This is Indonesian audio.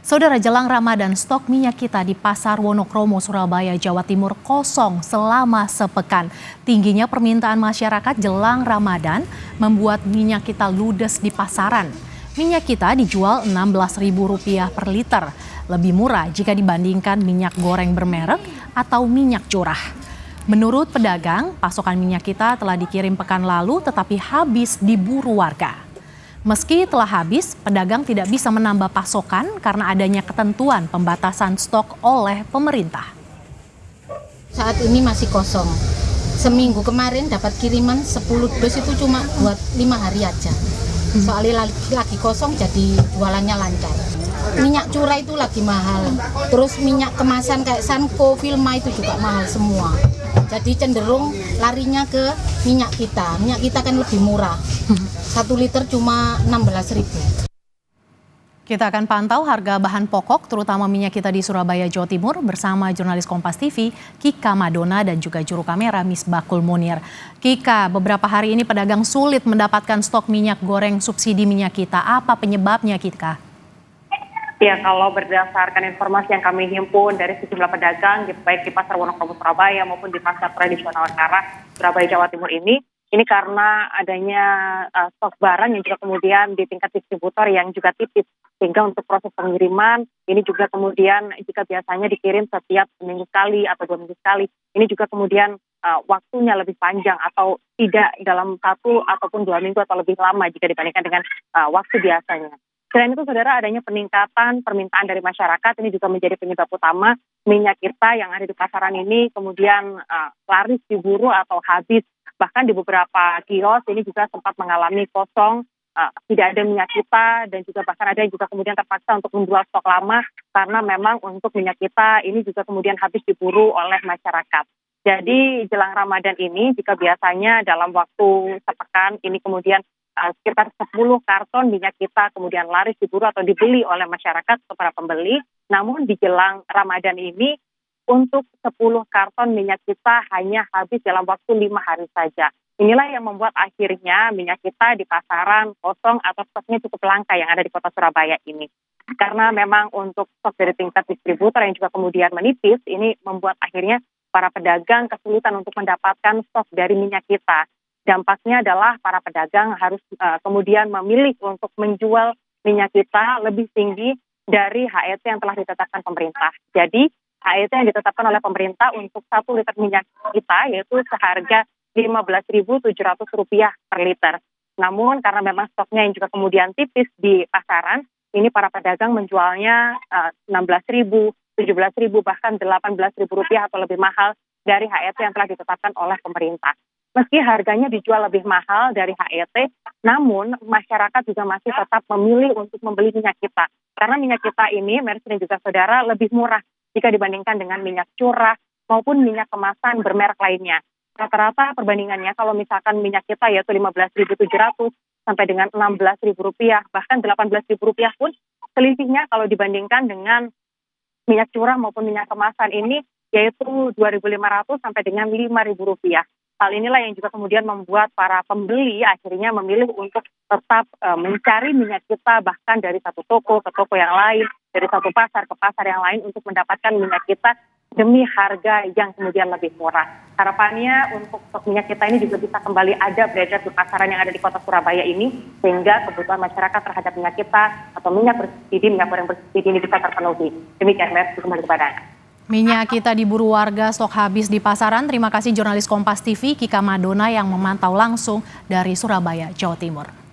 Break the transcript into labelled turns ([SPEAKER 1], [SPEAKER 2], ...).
[SPEAKER 1] Saudara, jelang Ramadan, stok minyak kita di Pasar Wonokromo, Surabaya, Jawa Timur kosong selama sepekan. Tingginya permintaan masyarakat jelang Ramadan membuat minyak kita ludes di pasaran. Minyak kita dijual Rp16.000 per liter, lebih murah jika dibandingkan minyak goreng bermerek atau minyak curah. Menurut pedagang, pasokan minyak kita telah dikirim pekan lalu tetapi habis diburu warga. Meski telah habis, pedagang tidak bisa menambah pasokan karena adanya ketentuan pembatasan stok oleh pemerintah.
[SPEAKER 2] Saat ini masih kosong. Seminggu kemarin dapat kiriman 10 dus itu cuma buat 5 hari aja. Soalnya lagi kosong jadi jualannya lancar. Minyak curah itu lagi mahal. Terus minyak kemasan kayak Sanko, Vilma itu juga mahal semua. Jadi cenderung larinya ke minyak kita. Minyak kita kan lebih murah. 1 liter cuma 16.000.
[SPEAKER 1] Kita akan pantau harga bahan pokok terutama minyak kita di Surabaya, Jawa Timur bersama jurnalis Kompas TV Kika Madona dan juga juru kamera Misbakul Munir. Kika, beberapa hari ini pedagang sulit mendapatkan stok minyak goreng subsidi minyak kita. Apa penyebabnya, Kika?
[SPEAKER 3] Ya, kalau berdasarkan informasi yang kami himpun dari sejumlah pedagang, baik di Pasar Wonokromo Surabaya maupun di Pasar Tradisional Kara Surabaya, Jawa Timur ini karena adanya stok barang yang juga kemudian di tingkat distributor yang juga tipis, sehingga untuk proses pengiriman ini juga kemudian jika biasanya dikirim setiap seminggu sekali atau 2 minggu sekali, ini juga kemudian waktunya lebih panjang atau tidak dalam 1 ataupun 2 minggu atau lebih lama jika dibandingkan dengan waktu biasanya. Selain itu, saudara, adanya peningkatan permintaan dari masyarakat ini juga menjadi penyebab utama minyak kita yang ada di pasaran ini kemudian laris diburu atau habis. Bahkan di beberapa kios ini juga sempat mengalami kosong, tidak ada minyak kita, dan juga bahkan ada yang juga kemudian terpaksa untuk menjual stok lama karena memang untuk minyak kita ini juga kemudian habis diburu oleh masyarakat. Jadi jelang Ramadan ini jika biasanya dalam waktu sepekan ini kemudian sekitar 10 karton minyak kita kemudian laris diburu atau dibeli oleh masyarakat atau para pembeli, namun di jelang Ramadan ini untuk 10 karton minyak kita hanya habis dalam waktu 5 hari saja. Inilah yang membuat akhirnya minyak kita di pasaran kosong atau stoknya cukup langka yang ada di kota Surabaya ini. Karena memang untuk stok dari tingkat distributor yang juga kemudian menipis, ini membuat akhirnya para pedagang kesulitan untuk mendapatkan stok dari minyak kita. Dampaknya adalah para pedagang harus kemudian memilih untuk menjual minyak kita lebih tinggi dari HET yang telah ditetapkan pemerintah. Jadi HET yang ditetapkan oleh pemerintah untuk 1 liter minyak kita yaitu seharga Rp15.700 per liter. Namun karena memang stoknya yang juga kemudian tipis di pasaran, ini para pedagang menjualnya Rp16.000, Rp17.000, bahkan Rp18.000 atau lebih mahal dari HET yang telah ditetapkan oleh pemerintah. Meski harganya dijual lebih mahal dari HET, namun masyarakat juga masih tetap memilih untuk membeli minyak kita. Karena minyak kita ini, Mercy dan juga saudara, lebih murah jika dibandingkan dengan minyak curah maupun minyak kemasan bermerek lainnya. Rata-rata perbandingannya kalau misalkan minyak kita yaitu Rp15.700 sampai dengan Rp16.000, bahkan Rp18.000 pun selisihnya kalau dibandingkan dengan minyak curah maupun minyak kemasan ini yaitu Rp2.500 sampai dengan Rp5.000. Hal inilah yang juga kemudian membuat para pembeli akhirnya memilih untuk tetap mencari minyak kita bahkan dari satu toko ke toko yang lain, dari satu pasar ke pasar yang lain untuk mendapatkan minyak kita demi harga yang kemudian lebih murah. Harapannya untuk stok minyak kita ini juga bisa kembali ada beredar di pasaran yang ada di kota Surabaya ini, sehingga kebutuhan masyarakat terhadap minyak kita atau minyak bersubsidi, minyak goreng bersubsidi ini bisa terpenuhi. Demikian, Mercy, kembali kepada Anda.
[SPEAKER 1] Minyak kita diburu warga, stok habis di pasaran. Terima kasih jurnalis Kompas TV Kika Madona yang memantau langsung dari Surabaya, Jawa Timur.